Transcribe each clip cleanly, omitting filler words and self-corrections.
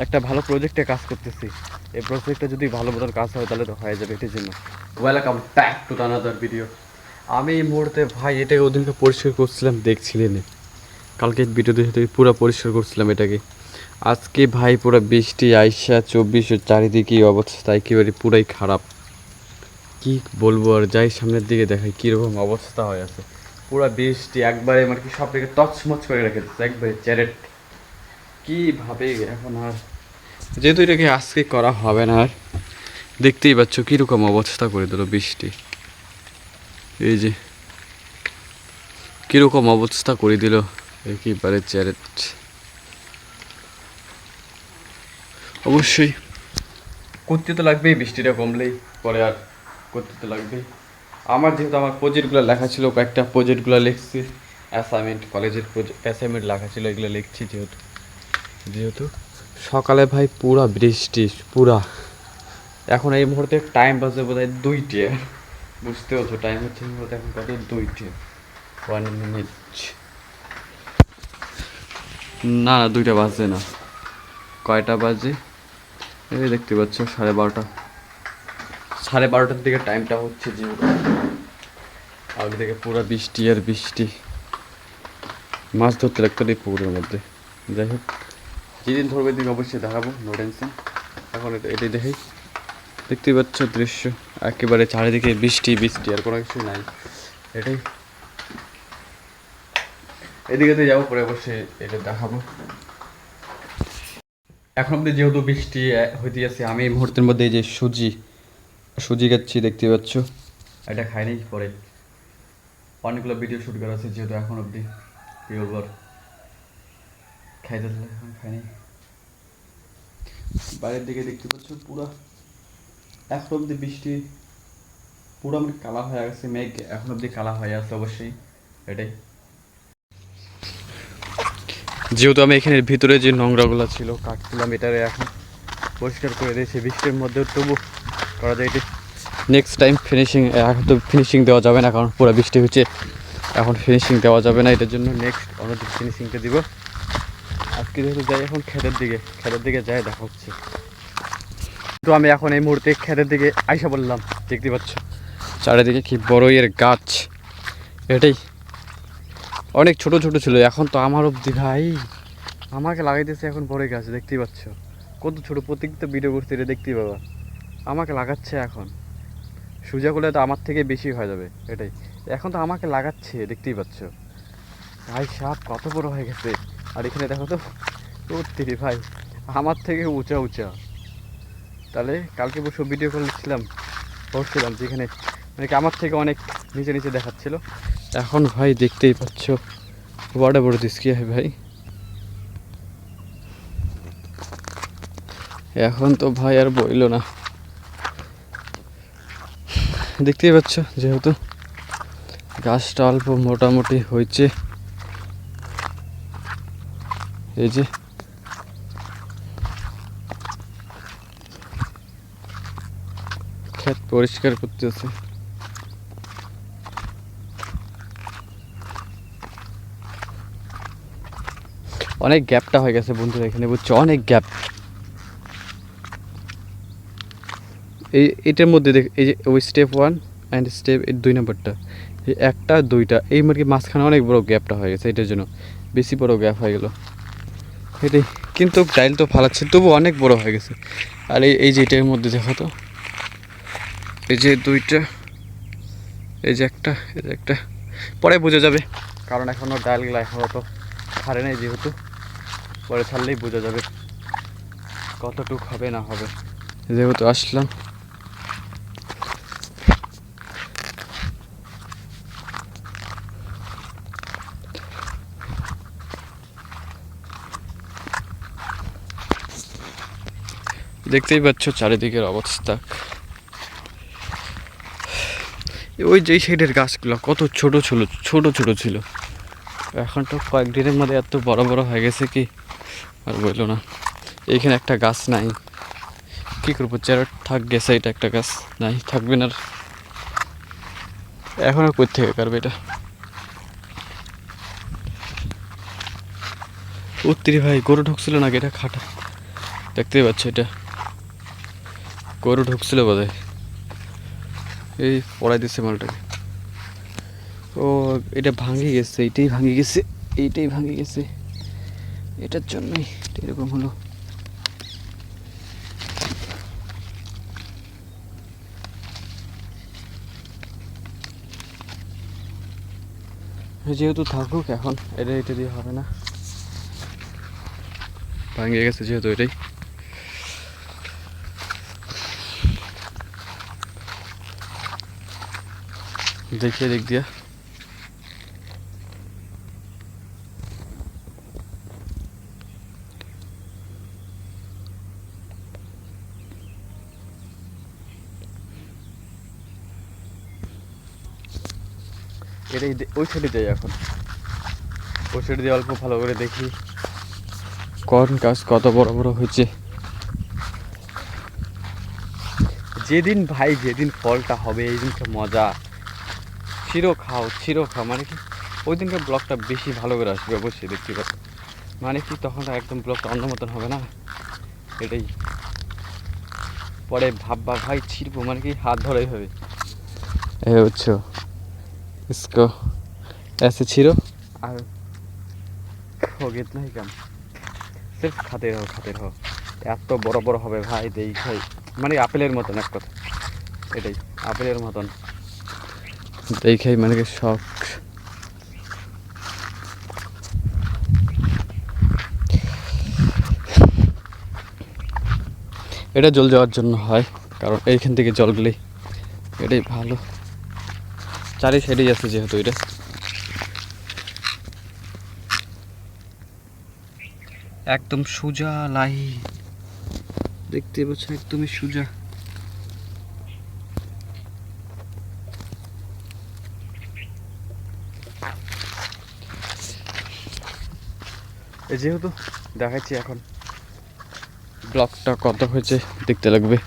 একটা ভালো প্রজেক্টে কাজ করতেছি। এই প্রজেক্টটা যদি ভালো মতন কাজ হয় তাহলে তো হয়ে যাবে। এটার জন্য welcome back to the another video. আমি এই মুহূর্তে ভাই এটাকে ওদিনকে পরিষ্কার করছিলাম, দেখছিলেন কালকে ভিডিওতে সাথে পুরো পরিষ্কার করছিলাম এটাকে। আজকে ভাই পুরো বৃষ্টি আইসা 24 চারিদিকে অবস্থা একেবারে পুরাই খারাপ। কি বলবো আর, যাই সামনের দিকে দেখাই কীরকম অবস্থা হয়ে আছে। পুরো বৃষ্টি একবারে মানে কি সব থেকে তছমছ করে রেখে দিচ্ছে একবারে চ্যারেট। কীভাবে এখন আর, যেহেতু এটাকে আজকে করা হবে না আর, দেখতেই পাচ্ছ কীরকম অবস্থা করে দিল বৃষ্টি। এই যে কীরকম অবস্থা করে দিল একেবারে চ্যারেট। অবশ্যই করতে তো লাগবেই, বৃষ্টিটা কমলেই পরে আর করতে তো লাগবেই। আমার যেহেতু আমার প্রজেক্টগুলো লেখা ছিল, কয়েকটা প্রজেক্টগুলো লিখছি, অ্যাসাইনমেন্ট কলেজের অ্যাসাইনমেন্ট লেখা ছিল, এগুলো লিখছি। যেহেতু যেহেতু সকালে ভাই পুরা বৃষ্টি পুরা, এখন এই মুহূর্তে টাইম বাজে বোধ হয় 2টে, বুঝতে হতো টাইম হচ্ছে এই মুহূর্তে এখন কত 2টে 1 মিনিট, না 2টা বাজে না, কয়টা বাজে এই দেখতে পাচ্ছ 12:30, 12:30টার দিকে টাইমটা হচ্ছে। যেহেতু আগে থেকে পুরো বৃষ্টি আর বৃষ্টি, মাছ ধরতে লাগতো এই পুকুরের মধ্যে। যাই হোক, যেদিন ধরবে দিন অবশ্যই দেখাবো, নো টেনশন। এখন এটাই দেখেই দেখতেই পাচ্ছ দৃশ্য, একেবারে চারিদিকে বৃষ্টি বৃষ্টি আর কোনো কিছুই নাই। এটাই এদিকে তো যাবো, পরে অবশ্যই এটা দেখাবো। এখন অব্দি যেহেতু বৃষ্টি হইতে আছে, আমি এই মুহূর্তের মধ্যে এই যে সুজি খাচ্ছি, দেখতে পাচ্ছ। এটা খাইনি, পরে অনেকগুলো ভিডিও শ্যুট করা আছে, যেহেতু এখন অবধি কি বলবো আর, খাইতে এখন খাইনি। বাইরের দিকে দেখতে পাচ্ছ পুরো এখন অব্দি বৃষ্টি পুরো মানে কালা হয়ে গেছে, মেঘ এখন অব্দি কালা হয়ে আছে অবশ্যই। এটাই যেহেতু আমি এখানের ভিতরে যে নোংরাগুলো ছিল কাটছিলাম, এটারে এখন পরিষ্কার করে দিয়েছি বৃষ্টির মধ্যেও, তবু করা যায়। এটি নেক্সট টাইম ফিনিশিং, এখন তো ফিনিশিং দেওয়া যাবে না কারণ পুরো বৃষ্টি হচ্ছে, এখন ফিনিশিং দেওয়া যাবে না, এটার জন্য নেক্সট অন্যদিন ফিনিশিংটা দিব। আজকে যেহেতু যাই এখন খেতের দিকে যাই দেখা হচ্ছে। তো আমি এখন এই মুহূর্তে খেতের দিকে আইসা বললাম, দেখতে পাচ্ছ চারিদিকে কি বড়ইয়ের গাছ। এটাই অনেক ছোট ছোট ছিল, এখন তো আমার অবধি ভাই আমাকে লাগাইতেছে এখন বড়ই গাছ, দেখতেই পাচ্ছ কত ছোট। প্রত্যেকটা ভিডিও করতে এটা দেখতেই পাবা, আমাকে লাগাচ্ছে এখন। সুজা করলে তো আমার থেকে বেশি হয়ে যাবে, এটাই এখন তো আমাকে লাগাচ্ছে, দেখতেই পাচ্ছ ভাই সাপ কত বড় হয়ে গেছে। আর এখানে দেখো তো সত্যি ভাই আমার থেকে উঁচা উঁচা। তাহলে কালকে বসে ভিডিও কল করছিলাম যেখানে মানে কি আমার থেকে অনেক নিচে নিচে দেখাচ্ছিল, এখন ভাই দেখতেই পাচ্ছ বড় বড় দিস কি হয় ভাই। এখন তো ভাই আর বইল না, দেখতেই পাচ্ছ যেহেতু গাছটা অল্প মোটামুটি হয়েছে। এই যে ক্ষেত পরিষ্কার করতেছে, অনেক গ্যাপটা হয়ে গেছে বন্ধুরা এখানে, বুঝছো অনেক গ্যাপ। এটার মধ্যে দেখ, এই যে ওই স্টেপ 1 অ্যান্ড স্টেপ 2 নম্বরটা, এই 1টা 2টা এই মানে কি মাঝখানে অনেক বড় গ্যাপটা হয়ে গেছে, এটার জন্য বেশি বড় গ্যাপ হয়ে গেল এটাই। কিন্তু টাইল তো ফালাচ্ছে তবু অনেক বড় হয়ে গেছে। আর এই যে এটার মধ্যে দেখো তো, এই যে 2টা, এই যে একটা পরে বোঝা যাবে, কারণ এখনও ডালগুলো এখনও তো ছাড়ে নাই, যেহেতু পরে ছাড়লেই বোঝা যাবে কতটুক হবে না হবে। যেহেতু আসলাম দেখতেই পাচ্ছ চারিদিকের অবস্থা। ওই যে সাইডের গাছগুলো কত ছোট ছিল, এখন তো কয়েকদিনের মধ্যে এত বড় বড় হয়ে গেছে কি আর বললো না। এইখানে একটা গাছ নাই, কী করবো, চেরো থাক গেছে, এটা একটা গাছ নাই, থাকবে না। এখন আর কই থেকে করবে এটা। উত্তরি ভাই গরু ঢুকছিল নাকি, এটা খাটা দেখতেই পাচ্ছ, এটা গরু ঢুকছিল বোধহয়, এই পড়াই দিচ্ছে মালটাকে। ও এটা ভাঙে গেছে, এইটাই ভাঙে গেছে, এইটাই ভাঙে গেছে, এটার জন্যই এরকম হলো। যেহেতু থাকুক এখন, এটা দিয়ে হবে না, ভাঙে গেছে যেহেতু এটাই। দেখিয়ে দিক দিয়া এটাই ওই সাইডে যাই এখন, ওই সাইডে দিয়ে অল্প ভালো করে দেখি কোন গাছ কত বড় বড় হয়েছে। যেদিন ভাই যেদিন ফলটা হবে এই দিনটা মজা, চিরো খাও মানে কি ওই দিনকার ব্লগটা বেশি ভালো করে আসবে অবশ্যই দেখতে পাবো, মানে কি তখন একদম ব্লগটা অন্য মতন হবে না, এটাই। পরে ভাববা ভাই ছিড়বো মানে কি হাত ধরাই হবে, এ বুঝছো, इसको ऐसे छिड़ो और होगा इतना ही काम, सिर्फ खाते रहो, এত বড় বড় হবে ভাই দেখাই, মানে আপেলের মতন এক কথা, এটাই আপেলের মতন দেখাই, মানে কি শখ। এটা জল যাওয়ার জন্য হয়, কারণ এইখান থেকে জল গেলেই এটাই ভালো, চারি সাইডেই আছে যেহেতু এটা। একদম সোজা লাইন দেখতে পাচ্ছ, একদমই সোজা। যেহেতু দেখাচ্ছি এখন ব্লগটা কত হয়েছে দেখতে লাগবে,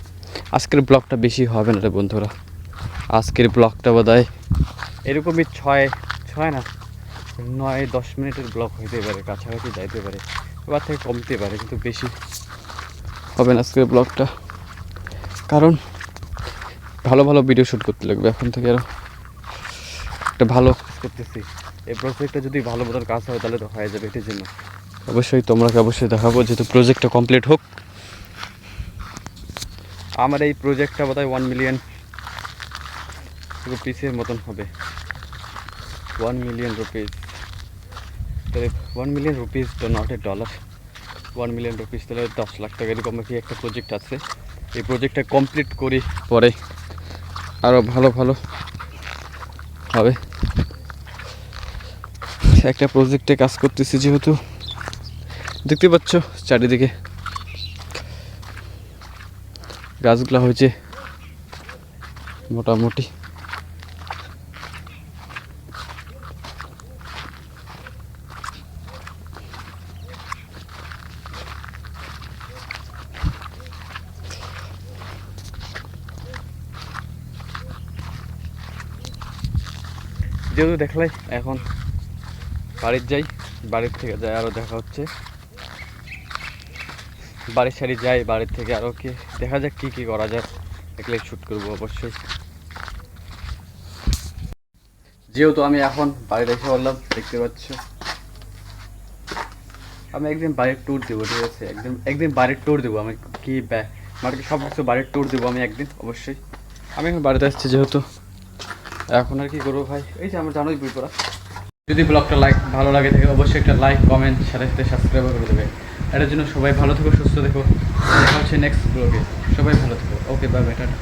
আজকের ব্লগটা বেশি হবে না রে বন্ধুরা, আজকের ব্লগটা বোধহয় এরকমই ছয় না 9-10 মিনিটের ব্লগ হইতে পারে, কাছাকাছি যাইতে পারে, এবার থেকে কমতে পারে, কিন্তু বেশি হবে না আজকের ব্লগটা, কারণ ভালো ভালো ভিডিও শ্যুট করতে লাগবে এখন থেকে, আরও একটা ভালো করতেছি, এই প্রজেক্টটা যদি ভালো মতন কাজ হয় তাহলে তো হয়ে যাবে, এটার জন্য অবশ্যই তোমরাকে অবশ্যই দেখাবো, যেহেতু প্রজেক্টটা কমপ্লিট হোক। আমার এই প্রজেক্টটা বোধহয় 1 মিলিয়ন রুপিসের মতন হবে, 1 মিলিয়ন রুপিস, তাহলে 1 মিলিয়ন রুপিস তো not a dollar, 1 million rupees তাহলে 10 লাখ টাকা এরকম কি একটা প্রজেক্ট আছে, এই প্রজেক্টটা কমপ্লিট করি পরে আরও ভালো ভালো হবে, একটা প্রজেক্টে কাজ করতেছি যেহেতু দেখতে পাচ্ছ চারিদিকে গাছগুলো হয়েছে মোটামুটি। যেহেতু দেখলাই এখন বাড়ির যাই, বাড়ির থেকে যাই আরও দেখা হচ্ছে, বাড়ির সারি যাই, বাড়ির থেকে আরও কি দেখা যাক কী করা যায়, দেখলে শ্যুট করবো অবশ্যই। যেহেতু আমি এখন বাড়ি রেখে বললাম, দেখতে পাচ্ছ আমি একদিন বাড়ির ট্যুর দেবো, ঠিক আছে, একদিন বাড়ির ট্যুর দেবো, আমি কি মানে সব কিছু বাড়ির ট্যুর দেবো আমি একদিন অবশ্যই। আমি এখন বাড়িতে আসছি যেহেতু, এখন আর কি করবো ভাই, এই যে আমার জানোই বই পড়া। যদি ব্লগটা ভালো লাগে থাকে অবশ্যই একটা লাইক কমেন্ট সাথে সাথে সাবস্ক্রাইব করে দেবে, এটার জন্য সবাই ভালো থেকো, সুস্থ থেকো, দেখা হচ্ছে নেক্সট ব্লগে, সবাই ভালো থেকো, ওকে বাই বাই, টাটা।